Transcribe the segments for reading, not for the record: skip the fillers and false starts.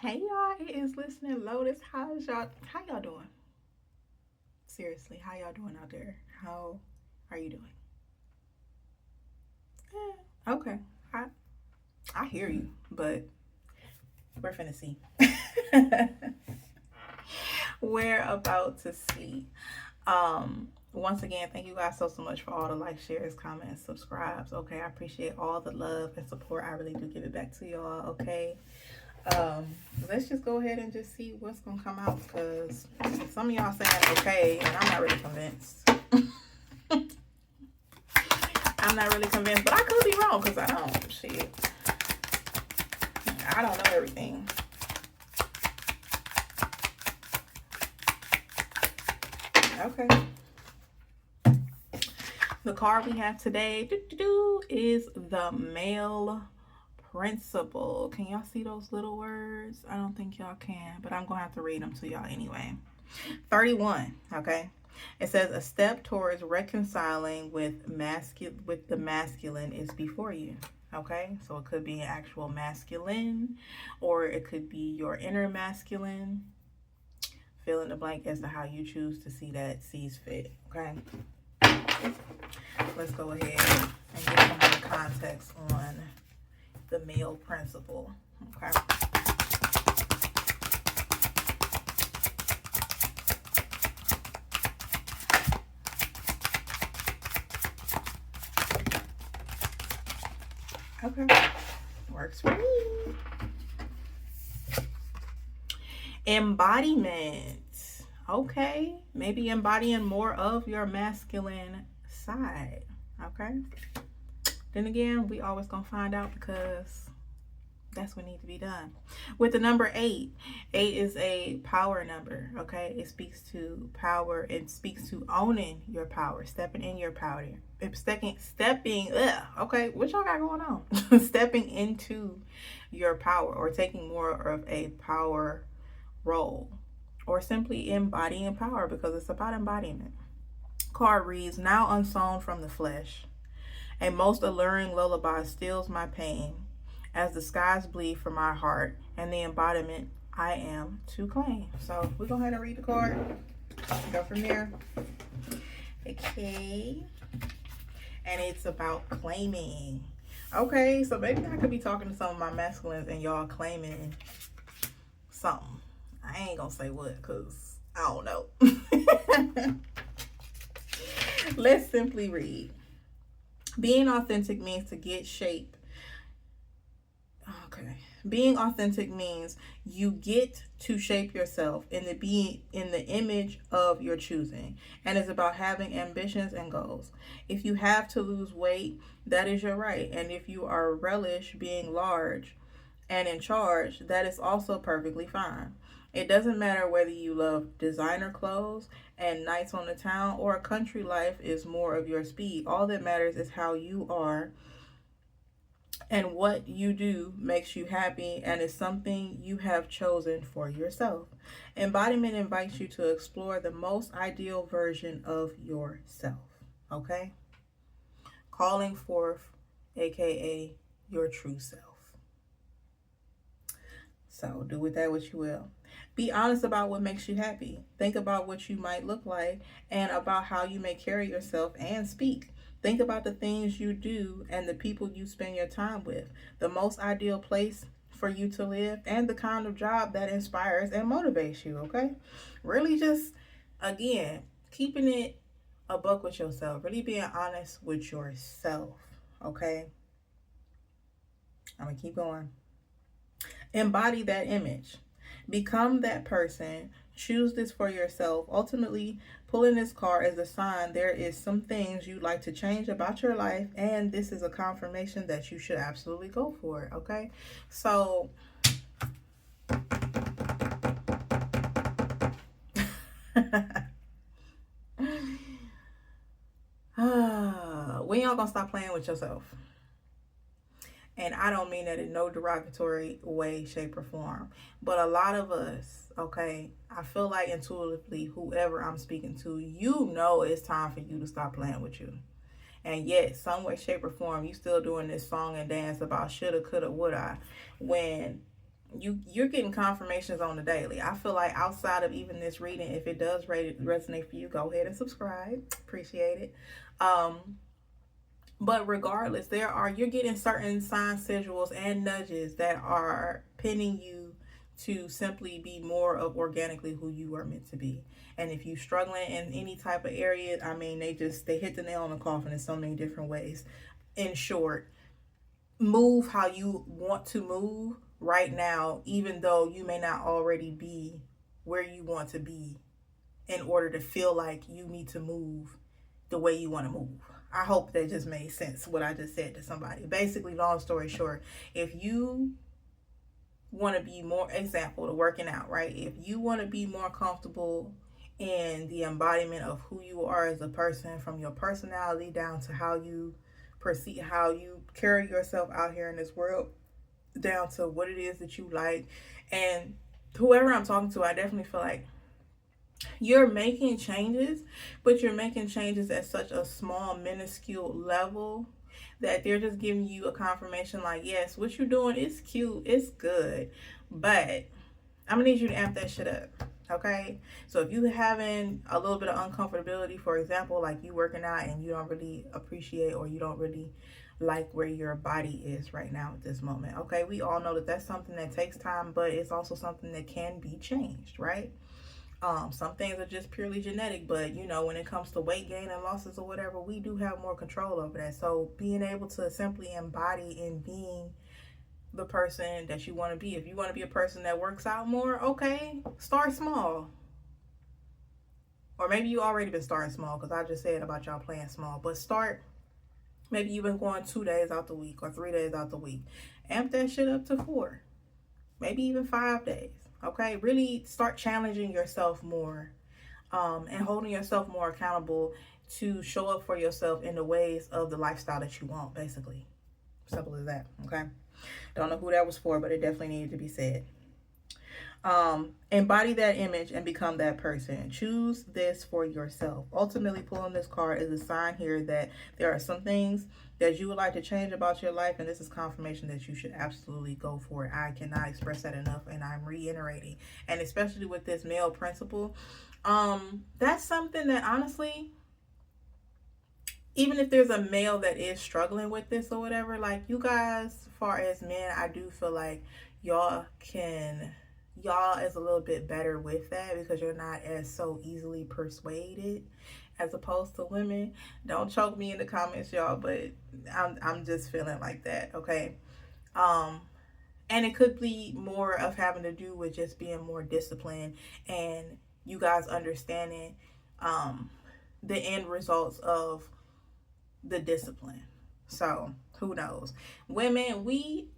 Hey y'all, it is listening Lotus. How y'all doing? Seriously, how y'all doing out there? How are you doing? Okay. I I hear you, but we're finna see. We're about to see. Once again, thank you guys so much for all the likes, shares, comments, subscribes. Okay, I appreciate all the love and support. I really do give it back to y'all. Okay. Um, let's just go ahead and just see what's gonna come out because some of y'all saying okay, and I'm not really convinced. I'm not really convinced, but I could be wrong because I don't. Shit, I don't know everything. Okay. The card we have today is the male principle. Can y'all see those little words? I don't think y'all can, but I'm going to have to read them to y'all anyway. 31, okay? It says a step towards reconciling with the masculine is before you. Okay? So it could be an actual masculine or it could be your inner masculine. Fill in the blank as to how you choose to see that sees fit. Okay? Let's go ahead and get some more context on the male principle. Okay. Okay. Works for me. Embodiment. Okay. Maybe embodying more of your masculine side. Okay. Then again, we always gonna find out because that's what needs to be done. With the number 8, 8 is a power number. Okay, it speaks to power. It speaks to owning your power, stepping in your power. Okay, what y'all got going on? Stepping into your power or taking more of a power role or simply embodying power because it's about embodiment. Card reads, now unsown from the flesh. A most alluring lullaby stills my pain as the skies bleed for my heart and the embodiment I am to claim. So we're going to go ahead and read the card. Go from there. Okay. And it's about claiming. Okay, so maybe I could be talking to some of my masculines and y'all claiming something. I ain't going to say what because I don't know. Let's simply read. Being authentic means to get shape. Okay. Being authentic means you get to shape yourself in the image of your choosing. And it's about having ambitions and goals. If you have to lose weight, that is your right. And if you are relish being large and in charge, that is also perfectly fine. It doesn't matter whether you love designer clothes and nights on the town or a country life is more of your speed. All that matters is how you are and what you do makes you happy and is something you have chosen for yourself. Embodiment invites you to explore the most ideal version of yourself. Okay? Calling forth, aka your true self. So do with that what you will. Be honest about what makes you happy. Think about what you might look like and about how you may carry yourself and speak. Think about the things you do and the people you spend your time with. The most ideal place for you to live and the kind of job that inspires and motivates you, okay? Really just, again, keeping it a buck with yourself. Really being honest with yourself, okay? I'm going to keep going. Embody that image. Become that person. Choose this for yourself. Ultimately, pulling this card as a sign there is some things you'd like to change about your life, and this is a confirmation that you should absolutely go for it. Okay, so when y'all gonna stop playing with yourself? And I don't mean that in no derogatory way, shape, or form. But a lot of us, okay, I feel like intuitively, whoever I'm speaking to, you know it's time for you to stop playing with you. And yet, some way, shape, or form, you still doing this song and dance about shoulda, coulda, woulda. When you're getting confirmations on the daily. I feel like outside of even this reading, if it does resonate for you, go ahead and subscribe. Appreciate it. But regardless, you're getting certain signs, signals, and nudges that are pinning you to simply be more of organically who you are meant to be. And if you're struggling in any type of area, I mean, they hit the nail on the coffin in so many different ways. In short, move how you want to move right now, even though you may not already be where you want to be, in order to feel like you need to move the way you want to move. I hope that just made sense, what I just said to somebody. Basically, long story short, if you want to be more, example, to working out, right? If you want to be more comfortable in the embodiment of who you are as a person, from your personality down to how you perceive, how you carry yourself out here in this world, down to what it is that you like, and whoever I'm talking to, I definitely feel like you're making changes, but you're making changes at such a small, minuscule level that they're just giving you a confirmation like, yes, what you're doing is cute, it's good, but I'm gonna need you to amp that shit up. Okay, so if you having a little bit of uncomfortability, for example, like you working out and you don't really appreciate, or you don't really like where your body is right now at this moment, okay, we all know that that's something that takes time, but it's also something that can be changed, right? Some things are just purely genetic, but when it comes to weight gain and losses or whatever, we do have more control over that. So being able to simply embody in being the person that you want to be. If you want to be a person that works out more, okay, start small. Or maybe you already been starting small, because I just said about y'all playing small, but start. Maybe you've been going 2 days out the week or 3 days out the week. Amp that shit up to 4, maybe even 5 days. Okay, really start challenging yourself more, and holding yourself more accountable to show up for yourself in the ways of the lifestyle that you want, basically. Simple as that, okay? Don't know who that was for, but it definitely needed to be said. Embody that image and become that person. Choose this for yourself. Ultimately, pulling this card is a sign here that there are some things that you would like to change about your life, and this is confirmation that you should absolutely go for it. I cannot express that enough, and I'm reiterating. And especially with this male principle, that's something that honestly, even if there's a male that is struggling with this or whatever, like, you guys, as far as men, I do feel like y'all is a little bit better with that, because you're not as so easily persuaded as opposed to women. Don't choke me in the comments, y'all, but I'm just feeling like that, okay? And it could be more of having to do with just being more disciplined, and you guys understanding the end results of the discipline. So who knows? Women, we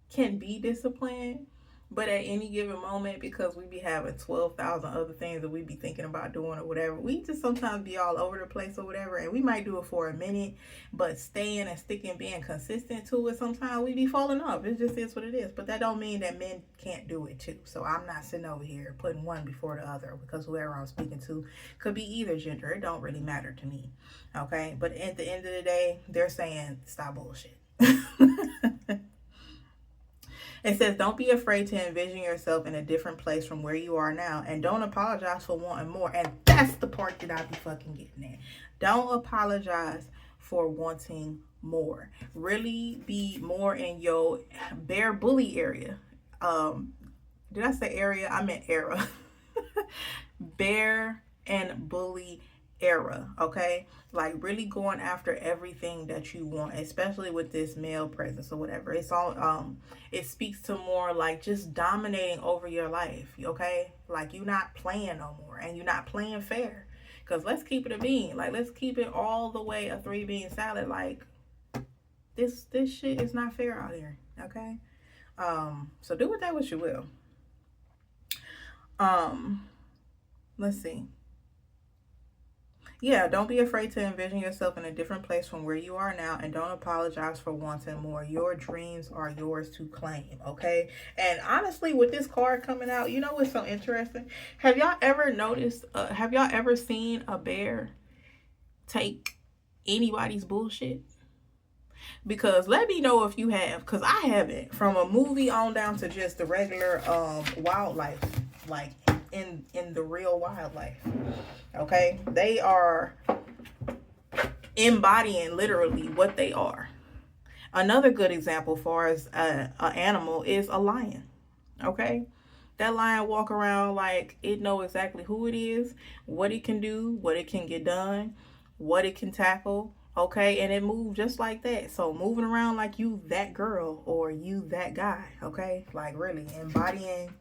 can be disciplined, but at any given moment, because we be having 12,000 other things that we be thinking about doing or whatever, we just sometimes be all over the place or whatever, and we might do it for a minute, but staying and sticking, being consistent to it, sometimes we be falling off. It just is what it is. But that don't mean that men can't do it too. So I'm not sitting over here putting one before the other, because whoever I'm speaking to could be either gender. It don't really matter to me, okay? But at the end of the day, they're saying stop bullshit. It says, don't be afraid to envision yourself in a different place from where you are now, and don't apologize for wanting more. And that's the part that I be fucking getting at. Don't apologize for wanting more. Really be more in your bear bully area. Did I say area? I meant era. Bear and bully era, okay? Like, really going after everything that you want, especially with this male presence or whatever. It's all it speaks to more like just dominating over your life, okay? Like, you're not playing no more, and you're not playing fair. Because let's keep it a bean. Like, let's keep it all the way a 3-bean salad. Like, this shit is not fair out here, okay? So do with that what you will. Let's see. Yeah, don't be afraid to envision yourself in a different place from where you are now, and don't apologize for wanting more. Your dreams are yours to claim, okay? And honestly, with this card coming out, you know what's so interesting? Have y'all ever noticed, have y'all ever seen a bear take anybody's bullshit? Because let me know if you have, because I haven't. From a movie on down to just the regular wildlife, like in the real wildlife. Okay, they are embodying literally what they are. Another good example far as an animal is a lion. Okay, that lion walk around like it know exactly who it is, what it can do, what it can get done, what it can tackle. Okay, and it moves just like that. So moving around like you that girl or you that guy. Okay, like really embodying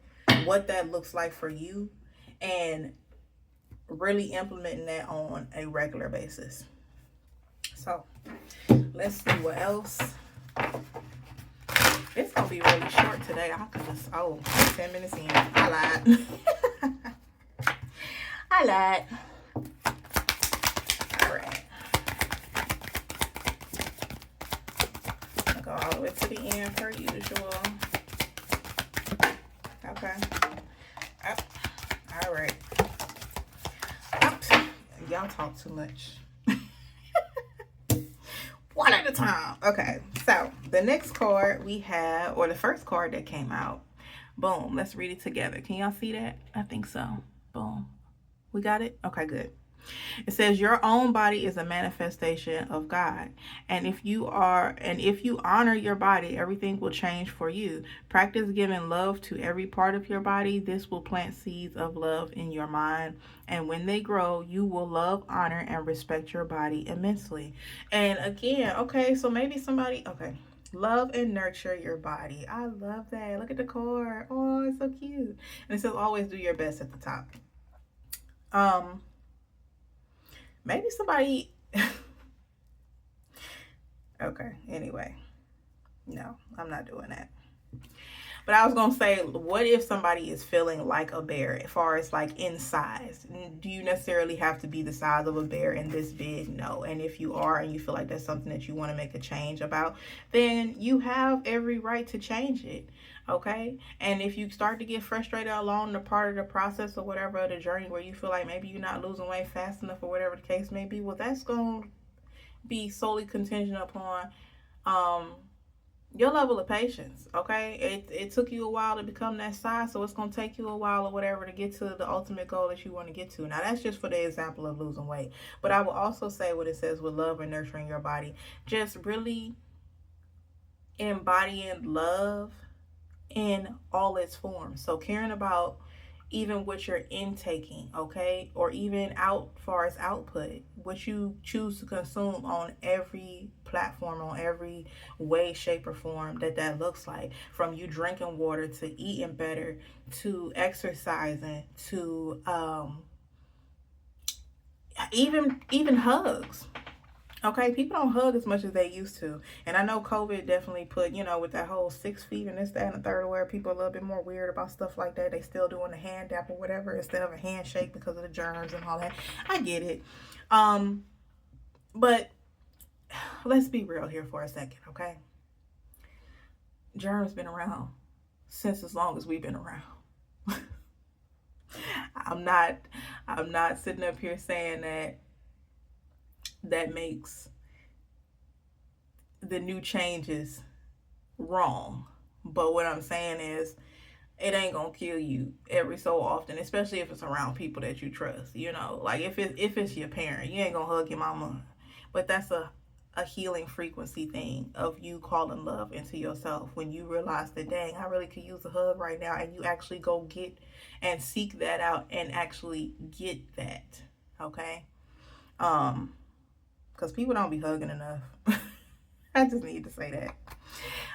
what that looks like for you, and really implementing that on a regular basis. So let's see what else. It's gonna be really short today. I could just 10 minutes in. I lied. I lied. All right. I'll go all the way to the end per usual. Okay. Up. All right. Up. Y'all talk too much. One at a time. Okay, so the next card we have, or the first card that came out, boom, let's read it together. Can y'all see that? I think so. Boom. We got it? Okay, good. It says your own body is a manifestation of God. And if you honor your body, everything will change for you. Practice giving love to every part of your body. This will plant seeds of love in your mind. And when they grow, you will love, honor, and respect your body immensely. And again, okay, so maybe somebody, okay. Love and nurture your body. I love that. Look at the card. Oh, it's so cute. And it says always do your best at the top. Maybe somebody okay, anyway. No, I'm not doing that. But I was going to say, what if somebody is feeling like a bear as far as like in size? Do you necessarily have to be the size of a bear and this big? No. And if you are and you feel like that's something that you want to make a change about, then you have every right to change it. Okay. And if you start to get frustrated along the part of the process or whatever of the journey where you feel like maybe you're not losing weight fast enough or whatever the case may be, well, that's going to be solely contingent upon your level of patience. Okay, it took you a while to become that size, so it's going to take you a while or whatever to get to the ultimate goal that you want to get to. Now that's just for the example of losing weight, but I will also say what it says with love and nurturing your body, just really embodying love in all its forms. So caring about even what you're intaking, okay, or even out far as output, what you choose to consume on every platform, on every way, shape, or form that looks like, from you drinking water to eating better to exercising to even hugs. Okay, people don't hug as much as they used to. And I know COVID definitely put, with that whole 6 feet and this, that, and the third, where people are a little bit more weird about stuff like that. They still doing the hand dap or whatever instead of a handshake because of the germs and all that. I get it. But let's be real here for a second, okay? Germs been around since as long as we've been around. I'm not sitting up here saying that makes the new changes wrong. But what I'm saying is it ain't gonna kill you every so often, especially if it's around people that you trust. Like if it's your parent, you ain't gonna hug your mama. But that's a healing frequency thing of you calling love into yourself when you realize that, dang, I really could use a hug right now, and you actually go get and seek that out and actually get that. Okay? Because people don't be hugging enough. I just need to say that.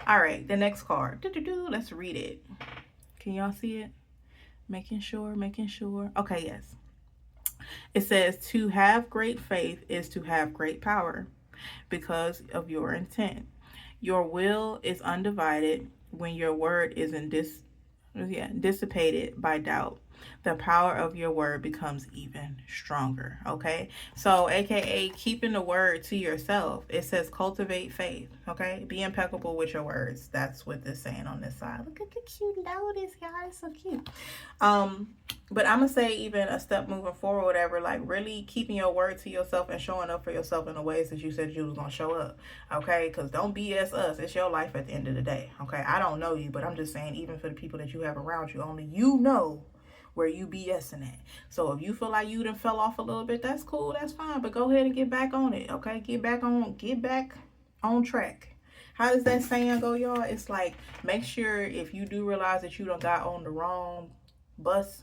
All right, the next card. Let's read it. Can y'all see it? Making sure. Okay, yes. It says, to have great faith is to have great power because of your intent. Your will is undivided when your word isn't dissipated by doubt. The power of your word becomes even stronger. Okay, so aka keeping the word to yourself. It says cultivate faith. Okay, be impeccable with your words. That's what they're saying on this side. Look at the cute Lotus, y'all. It's so cute. But I'm gonna say even a step moving forward, whatever, like really keeping your word to yourself and showing up for yourself in the ways that you said you was gonna show up. Okay, because don't BS us. It's your life at the end of the day. Okay, I don't know you, but I'm just saying, even for the people that you have around you, only you know where you BSing at. So if you feel like you done fell off a little bit, that's cool, that's fine. But go ahead and get back on it. Okay, get back on track. How does that saying go, y'all? It's like, make sure if you do realize that you done got on the wrong bus,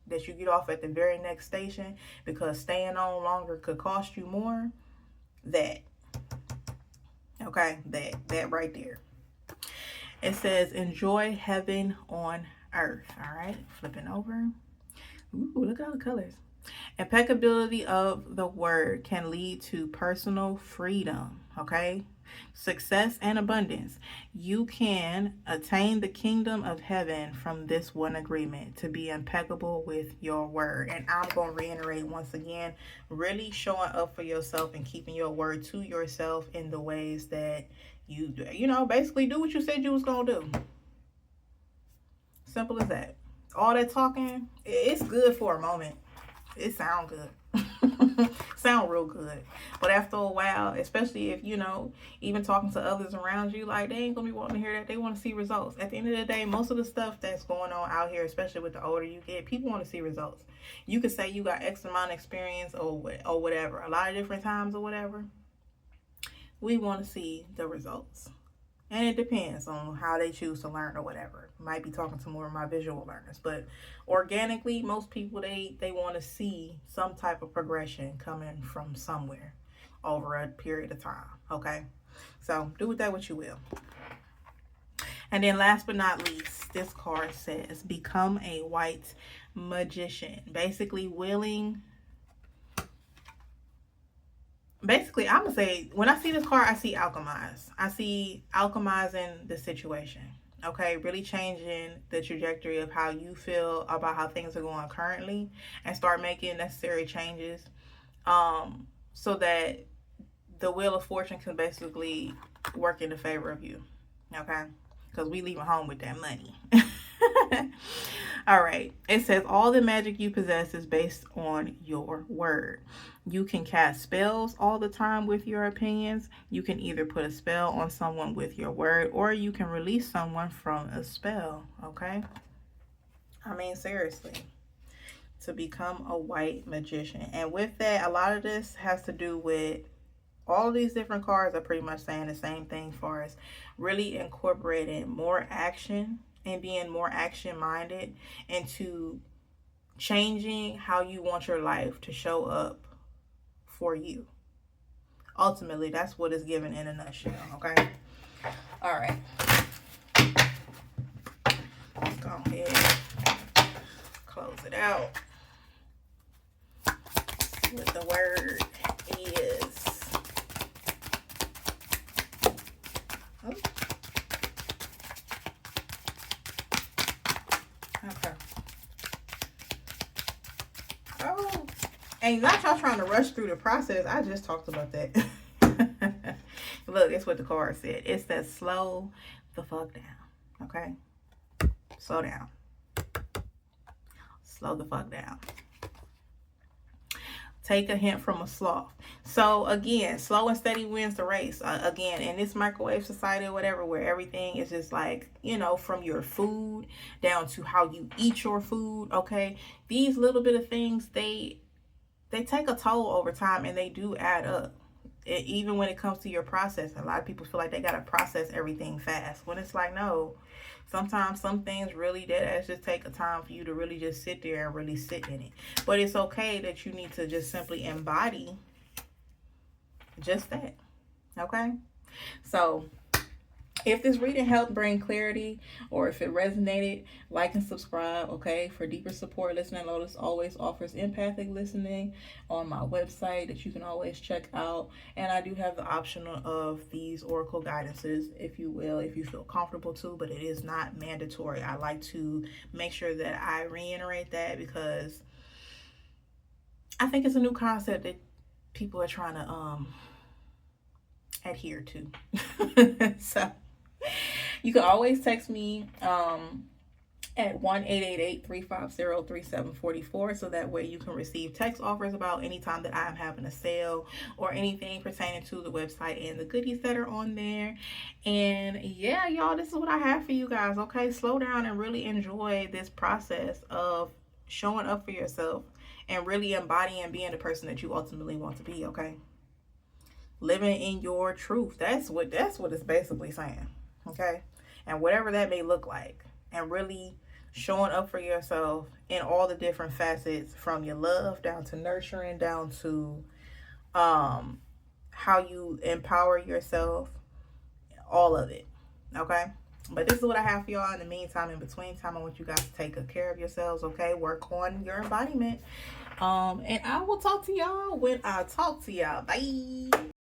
that you get off at the very next station, because staying on longer could cost you more. That, okay, that right there. It says, enjoy heaven on earth. All right, flipping over. Ooh, look at all the colors. Impeccability of the word can lead to personal freedom. Okay, success and abundance. You can attain the kingdom of heaven from this one agreement: to be impeccable with your word. And I'm going to reiterate once again, really showing up for yourself and keeping your word to yourself in the ways that basically do what you said you was going to do. Simple as that. All that talking, it's good for a moment. It sound good. Sound real good. But after a while, especially if, even talking to others around you, like, they ain't gonna be wanting to hear that. They want to see results. At the end of the day, most of the stuff that's going on out here, especially with the older you get, people want to see results. You could say you got X amount of experience or whatever, a lot of different times or whatever. We want to see the results. And it depends on how they choose to learn or whatever. Might be talking to more of my visual learners. But organically, most people, they want to see some type of progression coming from somewhere over a period of time. Okay? So do with that what you will. And then last but not least, this card says, become a white magician. Basically, I'm gonna say, when I see this card, I see alchemize. I see alchemizing the situation. Okay, really changing the trajectory of how you feel about how things are going currently, and start making necessary changes, so that the wheel of fortune can basically work in the favor of you. Okay, because we leaving home with that money. All right. It says all the magic you possess is based on your word. You can cast spells all the time with your opinions. You can either put a spell on someone with your word, or you can release someone from a spell. Okay? I mean, seriously. To become a white magician. And with that, a lot of this has to do with, all of these different cards are pretty much saying the same thing, as far as really incorporating more action and being more action minded into changing how you want your life to show up for you. Ultimately, that's what is given in a nutshell. Okay. All right. Let's go ahead, close it out. What the word is. Oh. Okay. Oh, and not y'all trying to rush through the process. I just talked about that. Look, it's what the card said. It says slow the fuck down. Okay? Slow down. Slow the fuck down. Take a hint from a sloth. So again, slow and steady wins the race. Again, in this microwave society or whatever, where everything is just like, from your food down to how you eat your food. Okay, these little bit of things, they take a toll over time, and they do add up. Even when it comes to your process, a lot of people feel like they gotta process everything fast, when it's like, no. Sometimes some things really just take a time for you to really just sit there and really sit in it. But it's okay that you need to just simply embody just that. Okay? So if this reading helped bring clarity, or if it resonated, like and subscribe, okay? For deeper support, Listening Lotus always offers empathic listening on my website that you can always check out. And I do have the option of these oracle guidances, if you will, if you feel comfortable to, but it is not mandatory. I like to make sure that I reiterate that, because I think it's a new concept that people are trying to adhere to. So you can always text me at 1-888-350-3744, so that way you can receive text offers about anytime that I'm having a sale or anything pertaining to the website and the goodies that are on there. And yeah, y'all, this is what I have for you guys. Okay, slow down and really enjoy this process of showing up for yourself and really embodying being the person that you ultimately want to be. Okay, living in your truth, that's what it's basically saying. Okay, and whatever that may look like, and really showing up for yourself in all the different facets, from your love down to nurturing, down to how you empower yourself, all of it. Okay, but this is what I have for y'all. In the meantime, in between time, I want you guys to take good care of yourselves. Okay, work on your embodiment. And I will talk to y'all when I talk to y'all. Bye.